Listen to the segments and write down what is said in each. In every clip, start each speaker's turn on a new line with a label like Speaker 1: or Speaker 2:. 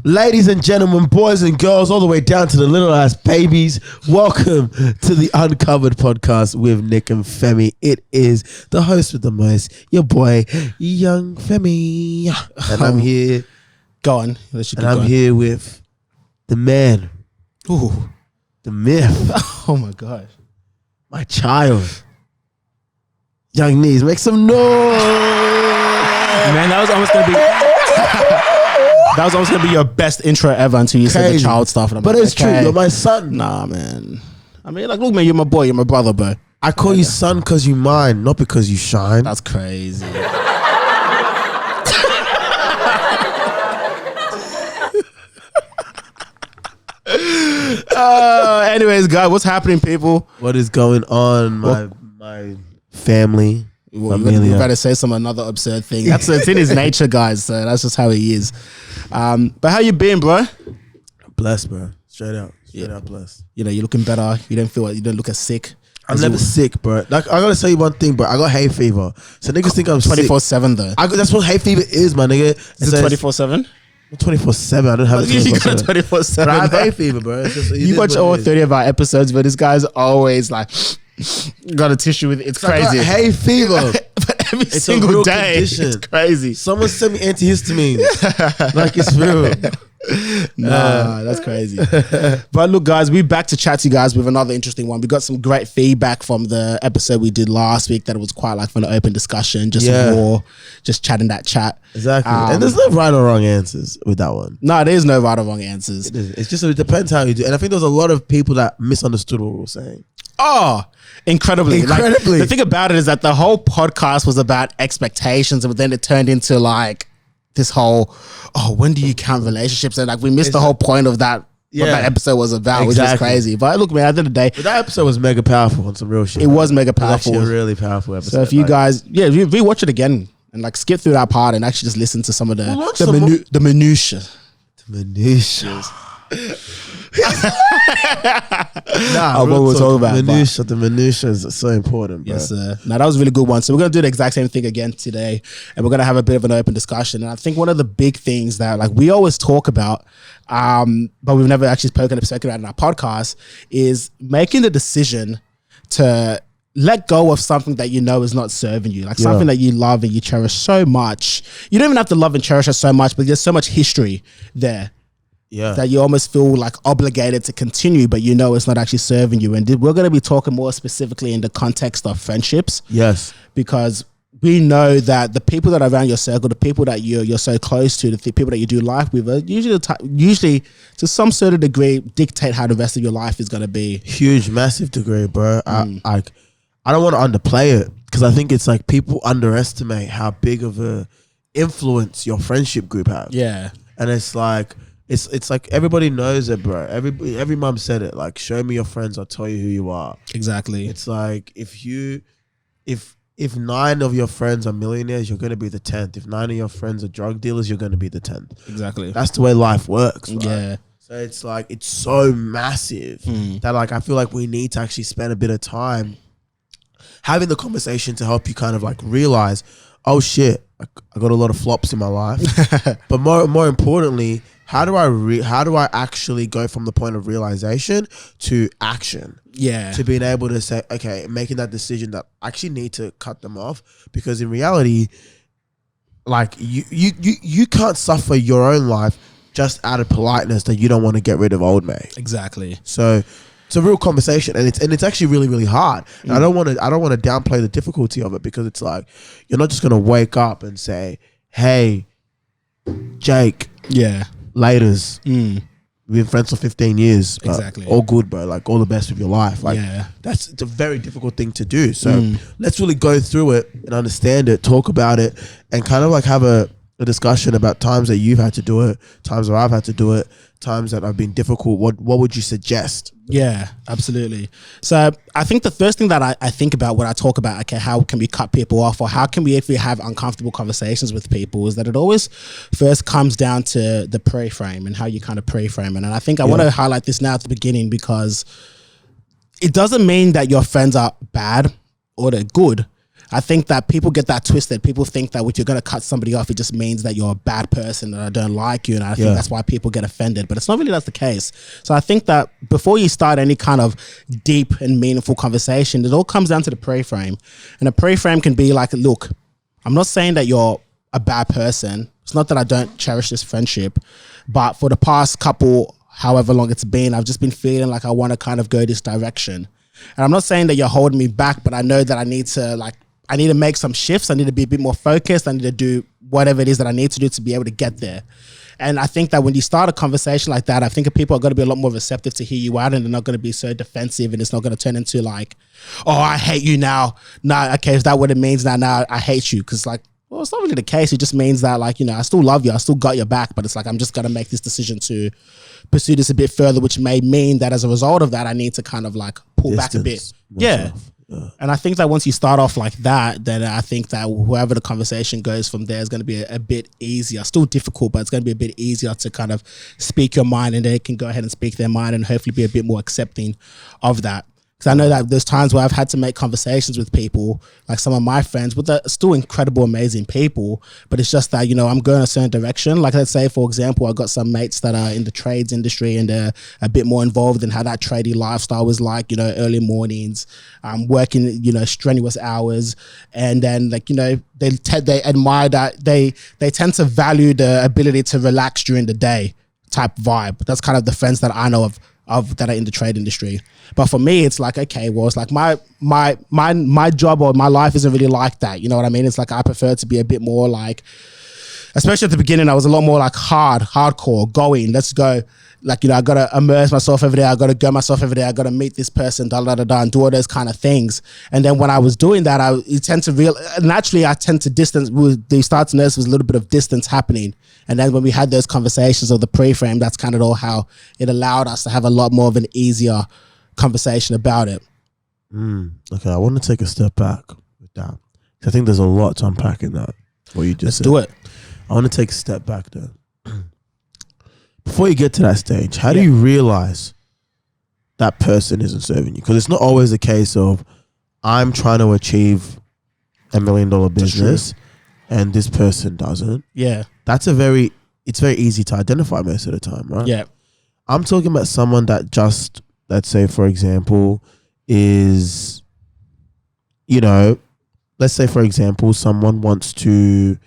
Speaker 1: Ladies and gentlemen, boys and girls, all the way down to the little ass babies, welcome to the Uncovered podcast with Nick and Femi. It is the host with the most, your boy, Young Femi. And I'm here.
Speaker 2: Go on.
Speaker 1: I'm here with the man.
Speaker 2: Ooh.
Speaker 1: The myth.
Speaker 2: Oh my gosh.
Speaker 1: My child. Young Knees, make some noise.
Speaker 2: Man, that was almost going to be... That was almost gonna be your best intro ever until you said the child stuff. And
Speaker 1: but it's true, you're my son.
Speaker 2: Nah, man. I mean, like, look, man, you're my boy, you're my brother, bro.
Speaker 1: I call you son because you mine, not because you shine.
Speaker 2: That's crazy. Anyways, guys, what's happening, people?
Speaker 1: What is going on, my family?
Speaker 2: Well, you better say another absurd thing. It's in his nature, guys. So that's just how he is. But how you been, bro?
Speaker 1: Blessed, bro. Straight out blessed.
Speaker 2: You know, you're looking better. You don't look as sick.
Speaker 1: I'm never sick, bro. Like, I gotta tell you one thing, bro. I got hay fever. So niggas think I'm
Speaker 2: 24/7 though.
Speaker 1: That's what hay fever is, my nigga.
Speaker 2: Is it 24/7?
Speaker 1: 24/7. I don't have it 24/7.
Speaker 2: 24/7.
Speaker 1: But I have hay fever, bro. It's just,
Speaker 2: you watch all 30 of our episodes, but this guy's always like got a tissue with it. It's crazy.
Speaker 1: I got hay fever.
Speaker 2: But every single day, condition. It's crazy.
Speaker 1: Someone sent me antihistamine. Like it's real.
Speaker 2: Nah, that's crazy. But look, guys, we're back to chat to you guys with another interesting one. We got some great feedback from the episode we did last week that it was quite like for an open discussion, just raw, just chatting that chat.
Speaker 1: Exactly. And there's no right or wrong answers with that one.
Speaker 2: No, there is no right or wrong answers.
Speaker 1: It's just, it depends how you do. And I think there's a lot of people that misunderstood what we were saying.
Speaker 2: Oh, incredibly. Like, the thing about it is that the whole podcast was about expectations, but then it turned into like this whole, when do you count relationships? And like we missed the whole point of that, what that episode was about, which is crazy. But look, man, at the end of the day,
Speaker 1: but that episode was mega powerful on some real shit.
Speaker 2: It was mega powerful.
Speaker 1: It was actually a really powerful episode.
Speaker 2: So if you guys, rewatch it again and like skip through that part and actually just listen to some of the minutia. The minutia. What we're talking about.
Speaker 1: The minutia is so important, bro.
Speaker 2: Yes, sir. Now that was a really good one. So we're gonna do the exact same thing again today, and we're gonna have a bit of an open discussion. And I think one of the big things that like we always talk about, but we've never actually spoken about in our podcast, is making the decision to let go of something that you know is not serving you, like something that you love and you cherish so much. You don't even have to love and cherish it so much, but there's so much history there. Yeah, that you almost feel like obligated to continue, but you know it's not actually serving you. And we're going to be talking more specifically in the context of friendships.
Speaker 1: Yes, because
Speaker 2: we know that the people that are around your circle, the people that you're so close to, the people that you do life with, are usually to some sort of degree dictate how the rest of your life is going to be.
Speaker 1: Huge, massive degree, bro. I don't want to underplay it because I think it's like people underestimate how big of a influence your friendship group has.
Speaker 2: Yeah, and
Speaker 1: it's like. It's like everybody knows it, bro. Every mom said it. Like, show me your friends, I'll tell you who you are.
Speaker 2: Exactly.
Speaker 1: It's like if 9 of your friends are millionaires, you're gonna be the 10th. If 9 of your friends are drug dealers, you're gonna be the 10th.
Speaker 2: Exactly.
Speaker 1: That's the way life works. Right?
Speaker 2: Yeah.
Speaker 1: So it's like it's so massive that like I feel like we need to actually spend a bit of time having the conversation to help you kind of like realize, oh shit, I got a lot of flops in my life. But more importantly, how do I actually go from the point of realization to action?
Speaker 2: Yeah.
Speaker 1: To being able to say, okay, making that decision that I actually need to cut them off, because in reality, like you can't suffer your own life just out of politeness that you don't want to get rid of old mate.
Speaker 2: Exactly.
Speaker 1: So it's a real conversation, and it's actually really, really hard. And I don't want to downplay the difficulty of it, because it's like you're not just gonna wake up and say, "Hey, Jake, laters, we've been friends for 15 years,
Speaker 2: exactly,
Speaker 1: all good, bro. Like all the best with your life." Like it's a very difficult thing to do. So let's really go through it and understand it, talk about it, and kind of like have a discussion about times that you've had to do it, times where I've had to do it, times that have been difficult. What would you suggest?
Speaker 2: Yeah, absolutely. So I think the first thing that I think about when I talk about, okay, how can we cut people off, or how can we actually have uncomfortable conversations with people, is that it always first comes down to the pre-frame and how you kind of pre-frame it. And I think I want to highlight this now at the beginning, because it doesn't mean that your friends are bad or they're good. I think that people get that twisted. People think that when you're going to cut somebody off, it just means that you're a bad person and I don't like you. And I think that's why people get offended. But it's not really that's the case. So I think that before you start any kind of deep and meaningful conversation, it all comes down to the pre-frame. And a pre-frame can be like, look, I'm not saying that you're a bad person. It's not that I don't cherish this friendship. But for the past couple, however long it's been, I've just been feeling like I want to kind of go this direction. And I'm not saying that you're holding me back, but I know that I need to make some shifts. I need to be a bit more focused. I need to do whatever it is that I need to do to be able to get there. And I think that when you start a conversation like that, I think people are going to be a lot more receptive to hear you out, and they're not going to be so defensive, and it's not going to turn into like, oh, I hate you now. No, okay, is that what it means now I hate you? Because like, well, it's not really the case. It just means that like, I still love you. I still got your back, but it's like, I'm just going to make this decision to pursue this a bit further, which may mean that as a result of that, I need to kind of like pull back a bit. Yeah. And I think that once you start off like that, then I think that whoever the conversation goes from there is going to be a bit easier. Still difficult, but it's going to be a bit easier to kind of speak your mind, and they can go ahead and speak their mind and hopefully be a bit more accepting of that. Because I know that there's times where I've had to make conversations with people, like some of my friends, but they're still incredible, amazing people. But it's just that, I'm going a certain direction. Like let's say, for example, I've got some mates that are in the trades industry and they're a bit more involved in how that tradie lifestyle was like, early mornings, working, strenuous hours. And then like, they admire that they tend to value the ability to relax during the day type vibe. That's kind of the friends that I know of that are in the trade industry. But for me, it's like, okay, well, it's like my job or my life isn't really like that. You know what I mean? It's like I prefer to be a bit more like, especially at the beginning, I was a lot more like hardcore, going, let's go. Like, I got to immerse myself every day. I got to go myself every day. I got to meet this person, and do all those kind of things. And then when I was doing that, naturally I tend to distance. You start to notice there was a little bit of distance happening. And then when we had those conversations of the pre-frame, that's kind of all how it allowed us to have a lot more of an easier conversation about it.
Speaker 1: Okay, I want to take a step back with that. I think there's a lot to unpack in that, what you just said.
Speaker 2: Let's do it.
Speaker 1: I want to take a step back there. Before you get to that stage, how do you realize that person isn't serving you? Because it's not always a case of I'm trying to achieve $1 million business and this person doesn't.
Speaker 2: Yeah.
Speaker 1: It's very easy to identify most of the time, right?
Speaker 2: Yeah.
Speaker 1: I'm talking about someone that just, let's say, for example, is, let's say, for example, someone wants to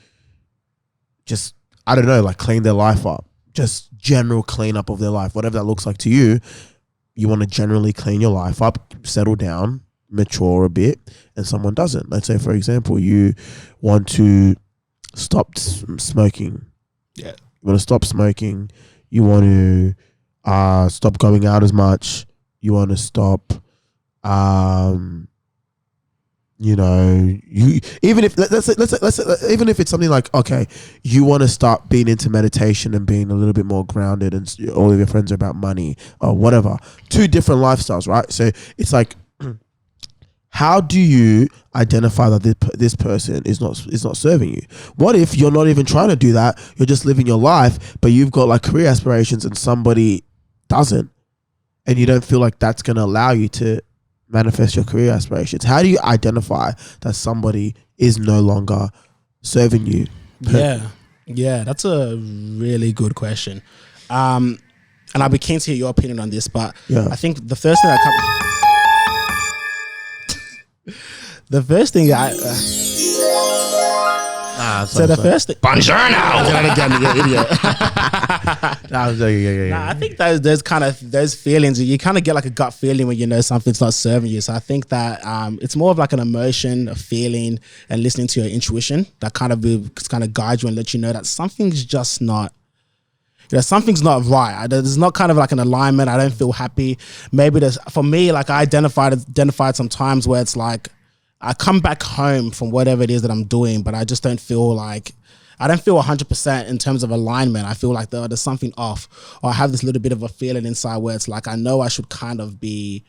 Speaker 1: just, I don't know, like clean their life up. Just general cleanup of their life, whatever that looks like to you. You want to generally clean your life up, settle down, mature a bit, and someone doesn't. Let's say, for example, you want to stop smoking.
Speaker 2: Yeah.
Speaker 1: You want to stop smoking. You want to stop going out as much. You want to stop, even if let's say, even if it's something like, okay, you want to start being into meditation and being a little bit more grounded, and all of your friends are about money or whatever. Two different lifestyles, right? So it's like, how do you identify that this person is not serving you? What if you're not even trying to do that? You're just living your life, but you've got like career aspirations and somebody doesn't, and you don't feel like that's going to allow you to manifest your career aspirations? How do you identify that somebody is no longer serving you?
Speaker 2: Yeah, that's a really good question. And I'll be keen to hear your opinion on this, but I think the first thing the first thing first thing. Buongiorno. Again, you idiot. I think those feelings, you kind of get like a gut feeling when something's not serving you. So I think that it's more of like an emotion, a feeling, and listening to your intuition that kind of guides you and let you know that something's just not. Something's not right. There's not kind of like an alignment. I don't feel happy. Maybe for me, like I identified some times where it's like I come back home from whatever it is that I'm doing, but I just don't feel 100% in terms of alignment. I feel like there's something off, or I have this little bit of a feeling inside where it's like, I know I should kind of be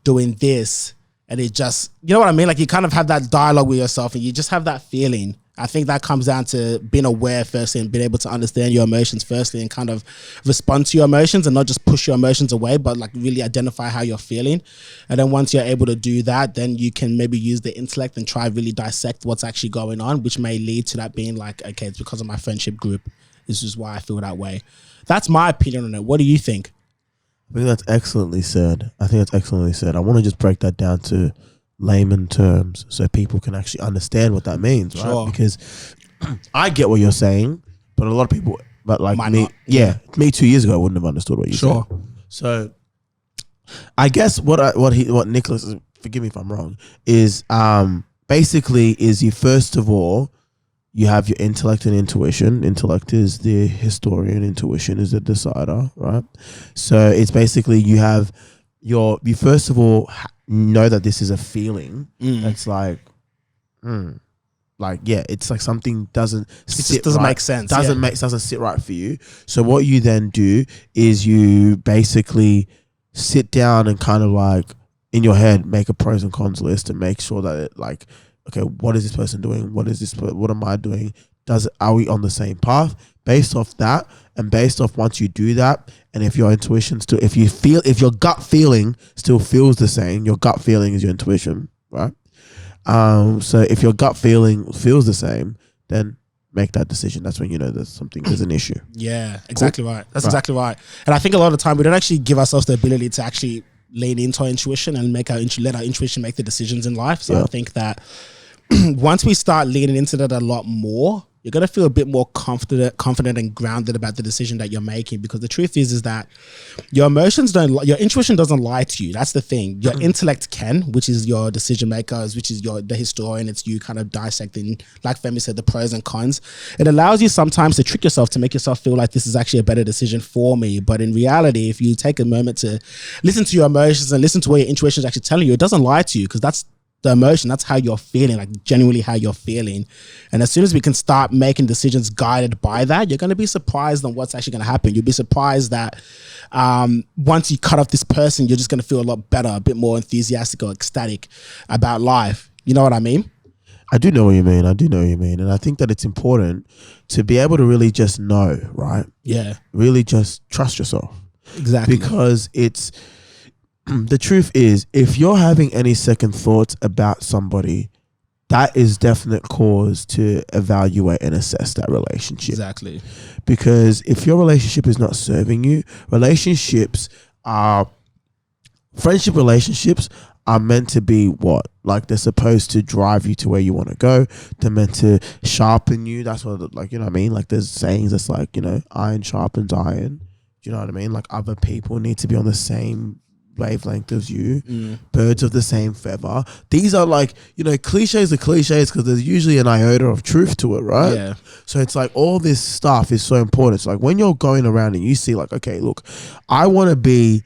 Speaker 2: doing this, and it just, you know what I mean? Like you kind of have that dialogue with yourself and you just have that feeling I think that comes down to being aware firstly and being able to understand your emotions firstly and kind of respond to your emotions and not just push your emotions away, but like really identify how you're feeling. And then once you're able to do that, then you can maybe use the intellect and try really dissect what's actually going on, which may lead to that being like, okay, it's because of my friendship group. This is why I feel that way. That's my opinion on it. What do you think?
Speaker 1: I think that's excellently said. I want to just break that down to layman terms so people can actually understand what that means, right?
Speaker 2: Sure.
Speaker 1: Because I get what you're saying, but a lot of people, but like
Speaker 2: Might
Speaker 1: me,
Speaker 2: not.
Speaker 1: yeah, me 2 years ago, I wouldn't have understood what you said. So I guess what Nicholas is, forgive me if I'm wrong, is basically is you first of all, you have your intellect and intuition. Intellect is the historian, intuition is the decider, right? So it's basically you first of all know that this is a feeling that's like, yeah, it's like something doesn't
Speaker 2: make sense.
Speaker 1: Doesn't sit right for you. So what you then do is you basically sit down and kind of like in your head make a pros and cons list and make sure that it like, okay, what is this person doing? What am I doing? Are we on the same path? Based off that, and based off once you do that, and if your intuition if your gut feeling still feels the same, your gut feeling is your intuition, right? So if your gut feeling feels the same, then make that decision. That's when you know there's an issue.
Speaker 2: Yeah, exactly right. That's exactly right. And I think a lot of the time we don't actually give ourselves the ability to actually lean into our intuition and let our intuition make the decisions in life. So I think that once we start leaning into that a lot more, you're going to feel a bit more confident and grounded about the decision that you're making, because the truth is that your intuition doesn't lie to you. That's the thing. Your intellect can, which is your decision makers, which is the historian. It's you kind of dissecting, like Femi said, the pros and cons. It allows you sometimes to trick yourself to make yourself feel like this is actually a better decision for me. But in reality, if you take a moment to listen to your emotions and listen to what your intuition is actually telling you, it doesn't lie to you, because that's the emotion, that's how you're feeling, like genuinely how you're feeling. And as soon as we can start making decisions guided by that, you're going to be surprised on what's actually going to happen. You'll be surprised that once you cut off this person, you're just going to feel a lot better, a bit more enthusiastic or ecstatic about life. You know what I mean?
Speaker 1: I do know what you mean. And I think that it's important to be able to really just know, right?
Speaker 2: Yeah.
Speaker 1: Really just trust yourself.
Speaker 2: Exactly.
Speaker 1: Because it's... the truth is, if you're having any second thoughts about somebody, that is definite cause to evaluate and assess that relationship.
Speaker 2: Exactly.
Speaker 1: Because if your relationship is not serving you, friendship relationships are meant to be what? Like, they're supposed to drive you to where you want to go. They're meant to sharpen you. That's what, like, you know what I mean? Like, there's sayings that's like, you know, iron sharpens iron. Do you know what I mean? Like, other people need to be on the same wavelength as you, birds of the same feather. These are like, you know, cliches are cliches because there's usually an iota of truth to it, right?
Speaker 2: Yeah.
Speaker 1: So it's like all this stuff is so important. It's like when you're going around and you see like, okay, look, I want to be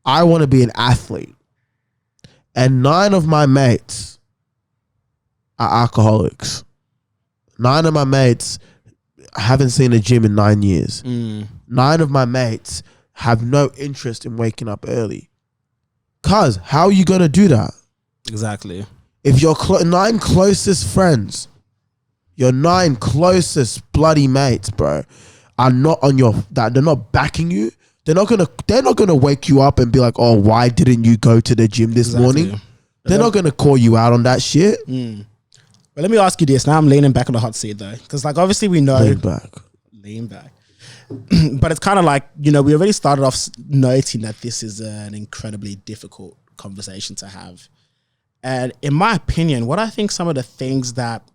Speaker 1: an athlete, and 9 of my mates are alcoholics. 9 of my mates haven't seen a gym in 9 years. 9 of my mates have no interest in waking up early. Cuz, how are you going to do that?
Speaker 2: Exactly.
Speaker 1: If your 9 closest friends, your 9 closest bloody mates, bro, are not on they're not backing you, they're not gonna wake you up and be like, oh, why didn't you go to the gym this morning? They're not gonna call you out on that shit.
Speaker 2: But let me ask you this. Now I'm leaning back on the hot seat though, because like obviously we know lean back. But it's kind of like, you know, we already started off noting that this is an incredibly difficult conversation to have. And in my opinion, what I think some of the things that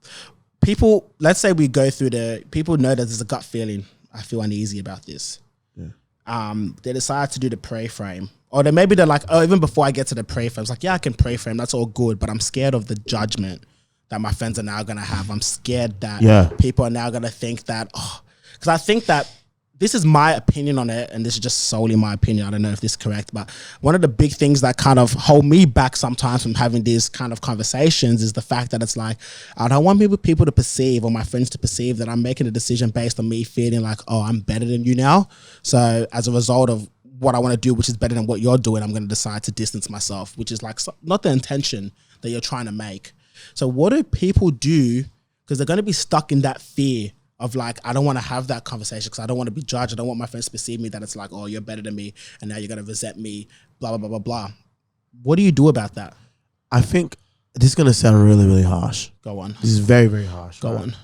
Speaker 2: people, let's say we go through people know that there's a gut feeling, I feel uneasy about this. Yeah. They decide to do the pray frame. Or maybe they're like, oh, even before I get to the pray frame, it's like, yeah, I can pray frame. That's all good. But I'm scared of the judgment that my friends are now going to have. I'm scared that people are now going to think that, because I think that this is my opinion on it, and this is just solely my opinion. I don't know if this is correct, but one of the big things that kind of hold me back sometimes from having these kind of conversations is the fact that it's like, I don't want people to perceive, or my friends to perceive, that I'm making a decision based on me feeling like, oh, I'm better than you now. So as a result of what I want to do, which is better than what you're doing, I'm going to decide to distance myself, which is like not the intention that you're trying to make. So what do people do because they're going to be stuck in that fear of like, I don't want to have that conversation because I don't want to be judged. I don't want my friends to perceive me that it's like, oh, you're better than me and now you're going to resent me, blah, blah, blah, blah, blah. What do you do about that?
Speaker 1: I think this is going to sound really, really harsh.
Speaker 2: Go on.
Speaker 1: This is very, very harsh.
Speaker 2: Go
Speaker 1: right?
Speaker 2: on.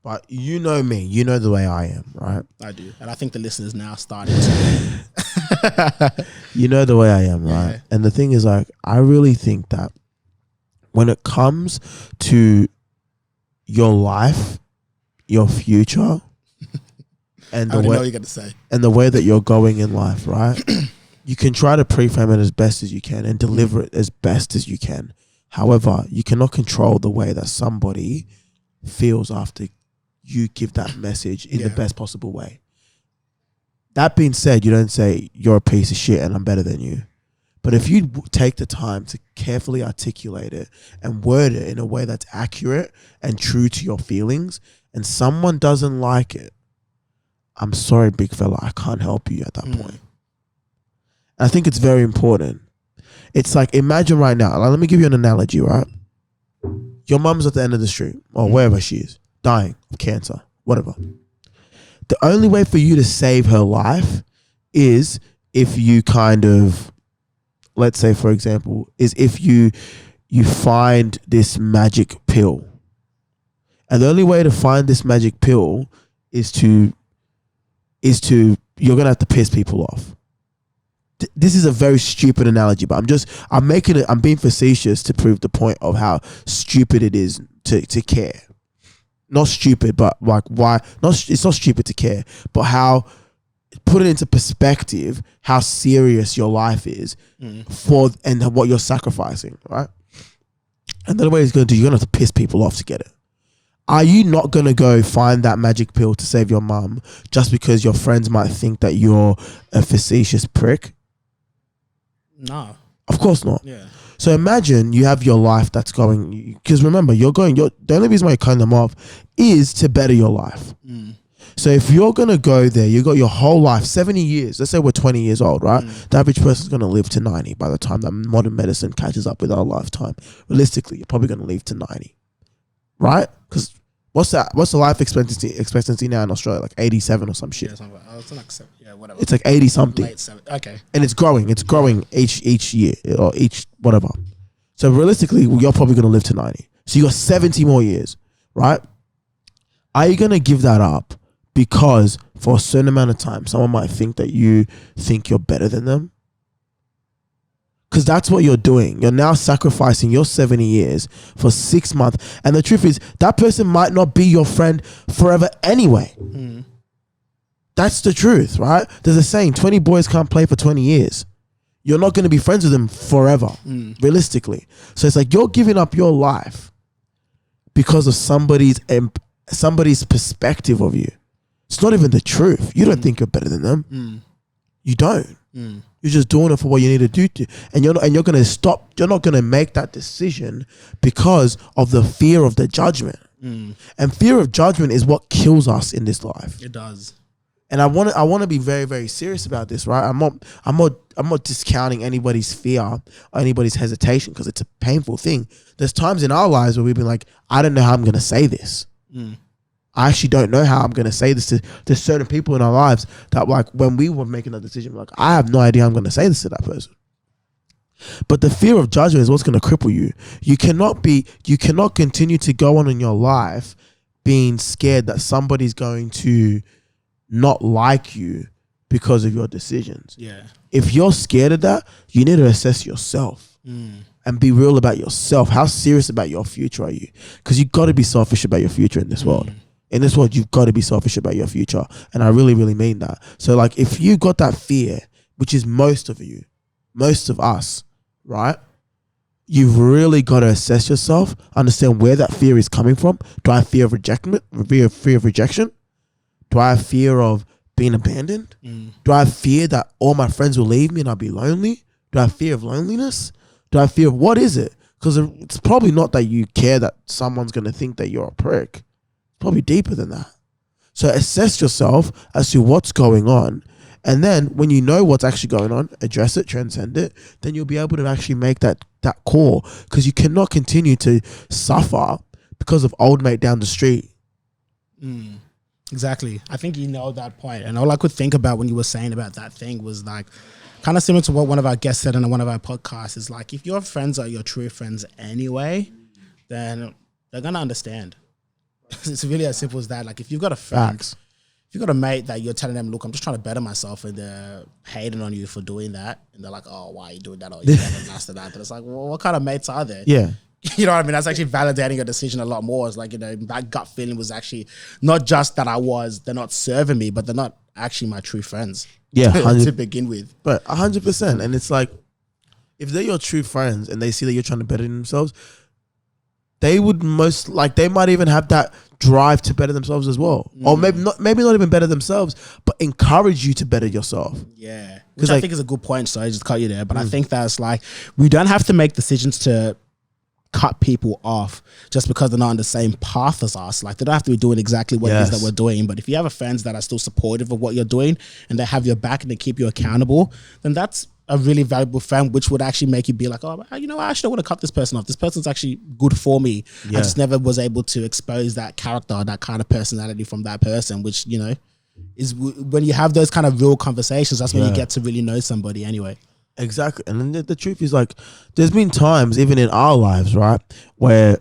Speaker 1: But you know me. You know the way I am, right?
Speaker 2: I do. And I think the listeners now starting to.
Speaker 1: You know the way I am, right?
Speaker 2: Yeah.
Speaker 1: And the thing is, like, I really think that when it comes to your life, your future, and
Speaker 2: I already know
Speaker 1: way
Speaker 2: what you're going to say.
Speaker 1: and the way that you're going in life, right? You can try to pre-frame it as best as you can and deliver it as best as you can. However, you cannot control the way that somebody feels after you give that message in the best possible way. That being said, you don't say you're a piece of shit and I'm better than you. But if you take the time to carefully articulate it and word it in a way that's accurate and true to your feelings, and someone doesn't like it, I'm sorry, big fella, I can't help you at that point. I think it's very important. It's like, imagine right now, like, let me give you an analogy, right? Your mum's at the end of the street, or wherever she is, dying of cancer, whatever. The only way for you to save her life is if you kind of, let's say, for example, is if you find this magic pill. And the only way to find this magic pill is to you're going to have to piss people off. This is a very stupid analogy, but I'm being facetious to prove the point of how stupid it is to care. Not stupid, but like why? It's not stupid to care, but how, put it into perspective, how serious your life is and what you're sacrificing, right? And the way it's going to do, you're going to have to piss people off to get it. Are you not going to go find that magic pill to save your mum just because your friends might think that you're a facetious prick?
Speaker 2: No.
Speaker 1: Of course not.
Speaker 2: Yeah.
Speaker 1: So imagine you have your life that's going, because remember, the only reason why you're cutting them off is to better your life. So if you're going to go there, you got your whole life, 70 years, let's say we're 20 years old, right? The average person's going to live to 90 by the time that modern medicine catches up with our lifetime. Realistically, you're probably going to live to 90, right? Because what's the life expectancy now in Australia? Like 87 or some shit.
Speaker 2: Yeah, it's like 7, whatever.
Speaker 1: It's like 80 something.
Speaker 2: Late 7. Okay.
Speaker 1: And it's growing each year or each whatever. So realistically, you're probably going to live to 90. So you got 70 more years, right? Are you going to give that up because for a certain amount of time, someone might think that you think you're better than them? Because that's what you're doing. You're now sacrificing your 70 years for 6 months. And the truth is, that person might not be your friend forever anyway. That's the truth, right? There's a saying, 20 boys can't play for 20 years. You're not going to be friends with them forever, realistically. So it's like you're giving up your life because of somebody's perspective of you. It's not even the truth. You don't think you're better than them. You don't. You're just doing it for what you need to do, and you're going to stop. You're not going to make that decision because of the fear of the judgment. And fear of judgment is what kills us in this life.
Speaker 2: It does.
Speaker 1: And I want to be very, very serious about this, right? I'm not discounting anybody's fear or anybody's hesitation because it's a painful thing. There's times in our lives where we've been like, I don't know how I'm going to say this. I actually don't know how I'm going to say this to certain people in our lives that, like, when we were making that decision, we're like, I have no idea how I'm going to say this to that person. But the fear of judgment is what's going to cripple you. You cannot continue to go on in your life being scared that somebody's going to not like you because of your decisions.
Speaker 2: Yeah.
Speaker 1: If you're scared of that, you need to assess yourself and be real about yourself. How serious about your future are you? Because you've got to be selfish about your future in this world. In this world, you've got to be selfish about your future. And I really, really mean that. So, like, if you got that fear, which is most of you, most of us, right? You've really got to assess yourself, understand where that fear is coming from. Do I have fear of rejection? Fear of rejection? Do I have fear of being abandoned? Do I have fear that all my friends will leave me and I'll be lonely? Do I have fear of loneliness? Do I have fear of what is it? Because it's probably not that you care that someone's going to think that you're a prick. It's probably deeper than that. So assess yourself as to what's going on. And then when you know what's actually going on, address it, transcend it, then you'll be able to actually make that call. Because you cannot continue to suffer because of old mate down the street.
Speaker 2: Exactly. I think you know that point. And all I could think about when you were saying about that thing was like, kind of similar to what one of our guests said in one of our podcasts is like, if your friends are your true friends anyway, then they're going to understand. It's really as simple as that. Like if you've got a friend, if you've got a mate that you're telling them, look, I'm just trying to better myself, and they're hating on you for doing that, and they're like, oh, why are you doing that? Oh, you never mastered that. And it's like, well, what kind of mates are there?
Speaker 1: Yeah.
Speaker 2: You know what I mean? That's actually validating your decision a lot more. It's like, you know, that gut feeling was actually not just that they're not serving me, but they're not actually my true friends.
Speaker 1: Yeah,
Speaker 2: to begin with.
Speaker 1: But 100%. And it's like, if they're your true friends and they see that you're trying to better themselves, they would they might even have that drive to better themselves as well. Or maybe not even better themselves, but encourage you to better yourself.
Speaker 2: Yeah. Which I think is a good point. So I just cut you there. But I think that's like, we don't have to make decisions to cut people off just because they're not on the same path as us. Like they don't have to be doing exactly what it is that we're doing. But if you have friends that are still supportive of what you're doing and they have your back and they keep you accountable, then that's a really valuable friend, which would actually make you be like, oh, you know, I actually don't want to cut this person off. This person's actually good for me. I just never was able to expose that character, that kind of personality from that person, which, you know, is when you have those kind of real conversations, that's when you get to really know somebody anyway.
Speaker 1: Exactly. And then the truth is, like, there's been times even in our lives, right, where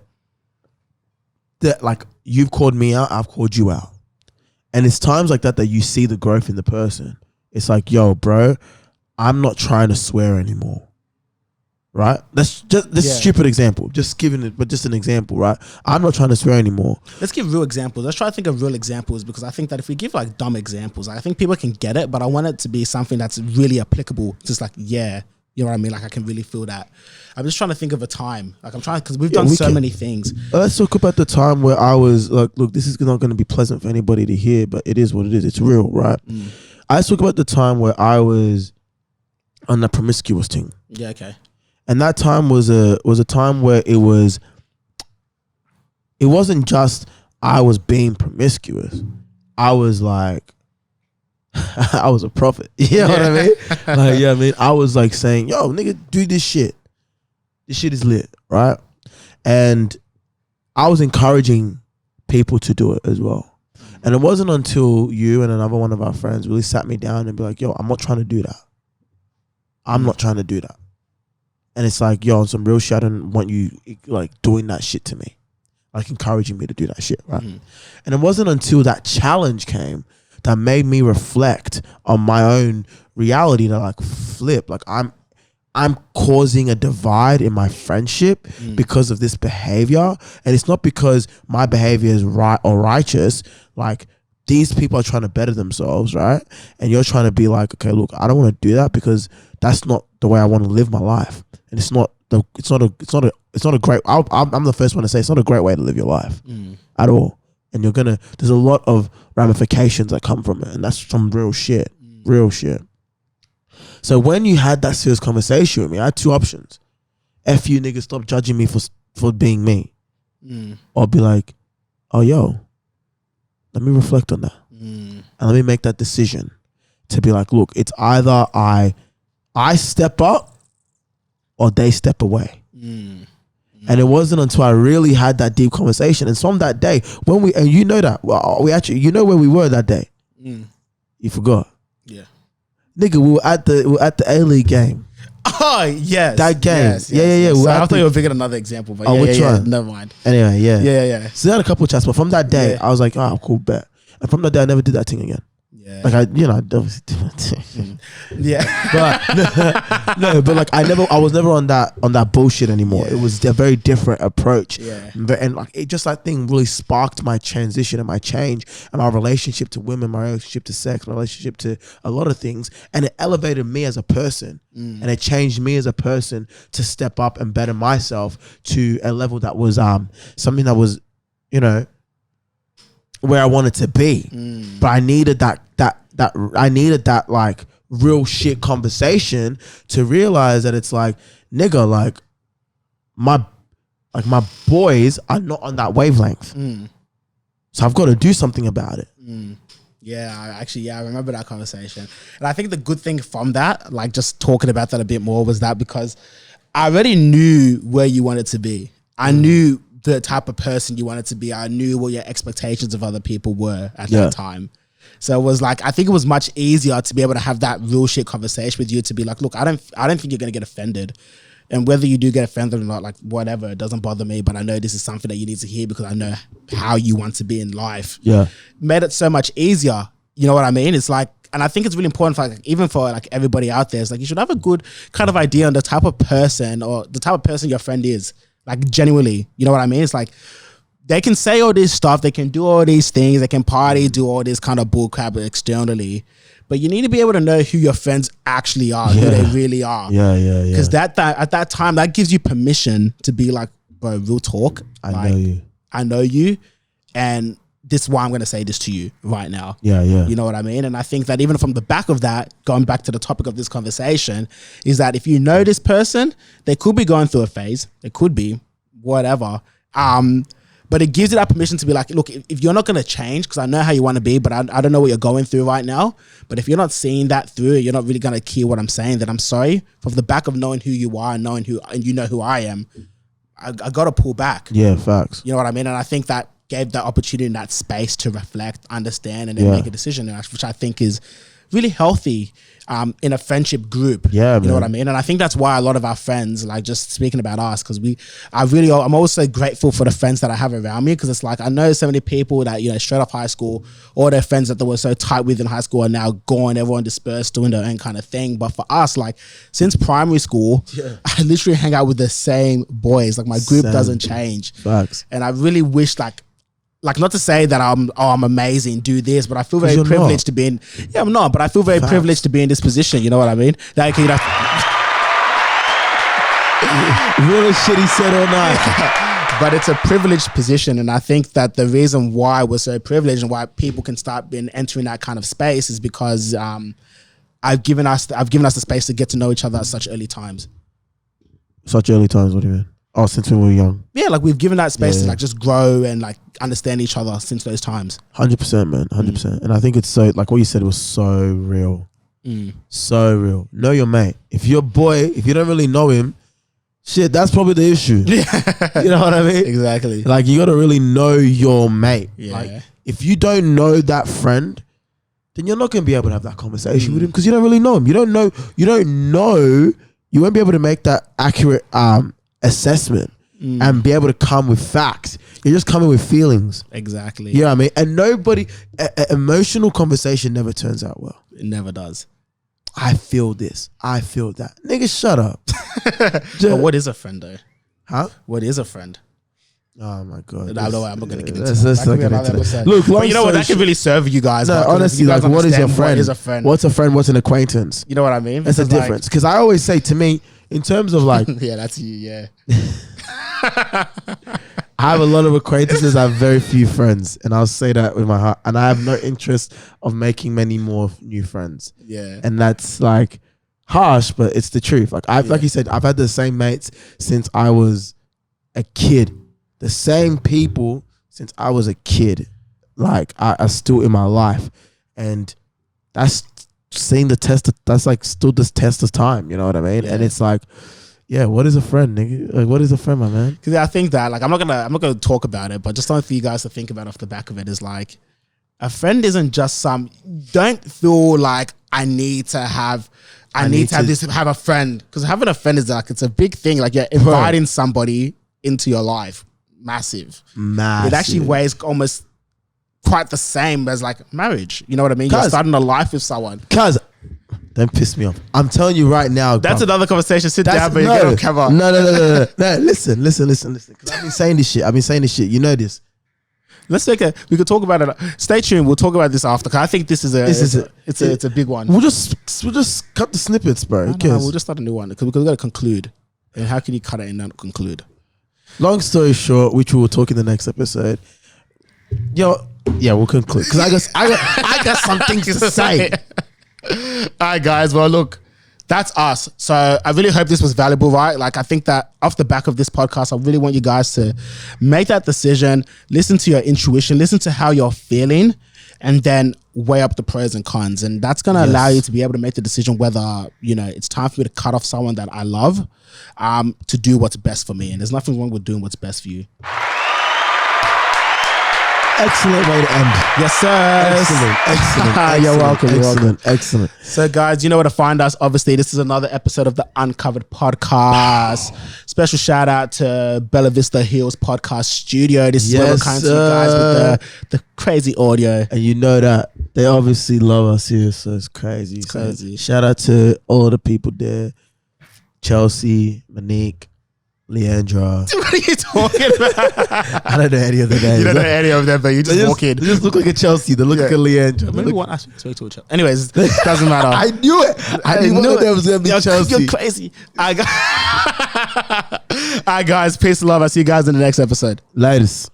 Speaker 1: like you've called me out, I've called you out. And it's times like that that you see the growth in the person. It's like, yo, bro, I'm not trying to swear anymore. Right? That's just this stupid example. Just giving it, but just an example, right? I'm not trying to swear anymore. Let's
Speaker 2: give real examples. Let's try to think of real examples, because I think that if we give like dumb examples, I think people can get it, but I want it to be something that's really applicable. Just like, yeah, you know what I mean? Like I can really feel that. I'm just trying to think of a time. Like I'm trying, because we've done so many things.
Speaker 1: Let's talk about the time where I was like, look, this is not going to be pleasant for anybody to hear, but it is what it is. It's real, right? I talk about the time where I was on the promiscuous thing.
Speaker 2: Yeah, okay.
Speaker 1: And that time was a time where it wasn't just I was being promiscuous. I was like, I was a prophet. You know what I mean? Like, yeah, I mean, I was like saying, yo, nigga, do this shit. This shit is lit, right? And I was encouraging people to do it as well. And it wasn't until you and another one of our friends really sat me down and be like, yo, I'm not trying to do that. I'm not trying to do that. And it's like, yo, on some real shit, I don't want you like doing that shit to me. Like encouraging me to do that shit, right? And it wasn't until that challenge came that made me reflect on my own reality to like flip. Like I'm causing a divide in my friendship because of this behavior. And it's not because my behavior is right or righteous. Like these people are trying to better themselves, right? And you're trying to be like, okay, look, I don't want to do that because that's not the way I want to live my life. And it's not a great, I'm the first one to say it's not a great way to live your life at all. And there's a lot of ramifications that come from it. And that's some real shit, real shit. So when you had that serious conversation with me, I had two options. F you niggas, stop judging me for being me. Or be like, oh, yo, let me reflect on that. And let me make that decision to be like, look, it's either I step up or they step away. And it wasn't until I really had that deep conversation. And from that day, and you know that, you know where we were that day. You forgot.
Speaker 2: Yeah.
Speaker 1: Nigga, we were at the A-League game.
Speaker 2: Oh, yes.
Speaker 1: That game.
Speaker 2: Yes.
Speaker 1: Yeah.
Speaker 2: So I thought you were thinking another example. But which one? Never mind.
Speaker 1: Anyway, yeah.
Speaker 2: Yeah.
Speaker 1: So I had a couple of chats, but from that day, I was like, oh, cool, bet. And from that day, I never did that thing again. Yeah. Like I obviously do my thing.
Speaker 2: Yeah.
Speaker 1: But no, but like I was never on that bullshit anymore. Yeah. It was a very different approach. Yeah. And like that thing really sparked my transition and my change and my relationship to women, my relationship to sex, my relationship to a lot of things. And it elevated me as a person. And it changed me as a person to step up and better myself to a level that was something that was, you know, where I wanted to be. But I needed that like real shit conversation to realize that it's like, nigga, like my boys are not on that wavelength. So I've got to do something about it.
Speaker 2: Yeah, I remember that conversation. And I think the good thing from that, like just talking about that a bit more, was that because I already knew where you wanted to be. I knew the type of person you wanted to be. I knew what your expectations of other people were at that time. So it was like, I think it was much easier to be able to have that real shit conversation with you, to be like, look, I don't think you're going to get offended. And whether you do get offended or not, like whatever, it doesn't bother me, but I know this is something that you need to hear because I know how you want to be in life. Yeah. Made it so much easier. You know what I mean? It's like, and I think it's really important for like, even for like everybody out there, it's like you should have a good kind of idea on the type of person or the type of person your friend is. Like genuinely, you know what I mean? It's like, they can say all this stuff, they can do all these things, they can party, do all this kind of bullcrap externally, but you need to be able to know who your friends actually are, who they really are. Because at that time, that gives you permission to be like, bro, real talk. I know you, and this is why I'm going to say this to you right now. You know what I mean? And I think that even from the back of that, going back to the topic of this conversation, is that if you know this person, they could be going through a phase, they could be, whatever. But it gives you that permission to be like, look, if you're not going to change, because I know how you want to be, but I don't know what you're going through right now. But if you're not seeing that through, you're not really going to hear what I'm saying, then I'm sorry. From the back of knowing who you are and knowing and you know who I am, I got to pull back. Yeah, facts. You know what I mean? And I think that gave that opportunity and that space to reflect, understand, and then make a decision, which I think is really healthy in a friendship group. You know what I mean? And I think that's why a lot of our friends, like just speaking about us, because I'm also grateful for the friends that I have around me, because it's like, I know so many people that, you know, straight off high school, all their friends that they were so tight with in high school are now gone, everyone dispersed, doing their own kind of thing. But for us, like since primary school, I literally hang out with the same boys. Like my group doesn't change. Facts. And I really wish like not to say that I'm amazing, do this, but I feel very privileged to be in. Yeah, I'm not, but I feel very privileged to be in this position. You know what I mean? Like, you know,
Speaker 1: real shit he said all night.
Speaker 2: But it's a privileged position, and I think that the reason why we're so privileged and why people can start entering that kind of space is because I've given us the space to get to know each other at such early times.
Speaker 1: Such early times? What do you mean? Oh, since we were young.
Speaker 2: Yeah, like we've given that space to like just grow and like understand each other since those times.
Speaker 1: 100%, man. 100%. And I think it's so, like what you said was so real. So real. Know your mate. If your boy, if you don't really know him, shit, that's probably the issue. You know what I mean?
Speaker 2: Exactly.
Speaker 1: Like you got to really know your mate. Like if you don't know that friend, then you're not going to be able to have that conversation with him because you don't really know him. You don't know, you won't be able to make that accurate assessment and be able to come with facts. You're just coming with feelings.
Speaker 2: Exactly.
Speaker 1: You know what I mean? And emotional conversation never turns out well.
Speaker 2: It never does.
Speaker 1: I feel this. I feel that. Nigga, shut up.
Speaker 2: But what is a friend though?
Speaker 1: Huh?
Speaker 2: What is a friend?
Speaker 1: Oh my God.
Speaker 2: I'm not going to get into that.
Speaker 1: Look,
Speaker 2: but you know what? That could really serve you guys.
Speaker 1: No, honestly, like what is your friend?
Speaker 2: What is a friend?
Speaker 1: What's a friend? What's an acquaintance?
Speaker 2: You know what I mean?
Speaker 1: That's a difference. Because I always say to me, in terms of like...
Speaker 2: yeah, that's you, yeah.
Speaker 1: I have a lot of acquaintances. I have very few friends. And I'll say that with my heart. And I have no interest of making many more new friends. Yeah. And that's like harsh, but it's the truth. Like like you said, I've had the same mates since I was a kid. The same people since I was a kid. Like are still in my life. And that's seeing the test. That's like stood this test of time. You know what I mean? Yeah. And it's like, yeah, what is a friend, nigga? Like, what is a friend, my man?
Speaker 2: Because I think that, like, I'm not gonna talk about it, but just something for you guys to think about off the back of it is like, a friend isn't just don't feel like I need to have a friend, because having a friend is like, it's a big thing. Like you're inviting somebody into your life, massive. It actually weighs almost quite the same as like marriage. You know what I mean? You're starting a life with someone.
Speaker 1: Don't piss me off. I'm telling you right now.
Speaker 2: That's another conversation. Sit down, but you get on camera.
Speaker 1: No. Listen. Because I've been saying this shit. You know this.
Speaker 2: We could talk about it. Stay tuned. We'll talk about this after. Cause I think it's a big one.
Speaker 1: We'll just cut the snippets, bro.
Speaker 2: We'll just start a new one because we've got to conclude. And how can you cut it and not conclude?
Speaker 1: Long story short, which we will talk in the next episode. We'll conclude because I got some things to say.
Speaker 2: All right, guys. Well, look, that's us. So I really hope this was valuable, right? Like, I think that off the back of this podcast, I really want you guys to make that decision, listen to your intuition, listen to how you're feeling, and then weigh up the pros and cons, and that's going to allow you to be able to make the decision whether, you know, it's time for me to cut off someone that I love to do what's best for me. And there's nothing wrong with doing what's best for you.
Speaker 1: Excellent way to end.
Speaker 2: Yes, sir.
Speaker 1: Excellent.
Speaker 2: You're welcome.
Speaker 1: Excellent.
Speaker 2: So, guys, you know where to find us. Obviously, this is another episode of the Uncovered Podcast. Special shout out to Bella Vista Hills Podcast Studio. This is where we're coming to you guys with the crazy audio.
Speaker 1: And you know that they obviously love us here, so it's crazy.
Speaker 2: It's crazy.
Speaker 1: So shout out to all the people there. Chelsea, Monique, Leandra.
Speaker 2: What are you talking about?
Speaker 1: I don't know any of the names.
Speaker 2: You don't know any of them, but you just walk in.
Speaker 1: They just look like a Chelsea. They look like a Leandra.
Speaker 2: Maybe one actually spoke to each other. Anyways, it doesn't matter.
Speaker 1: I knew it. I knew one of them was going to be Chelsea.
Speaker 2: You're crazy. All right, guys. Peace and love. I'll see you guys in the next episode.
Speaker 1: Latest.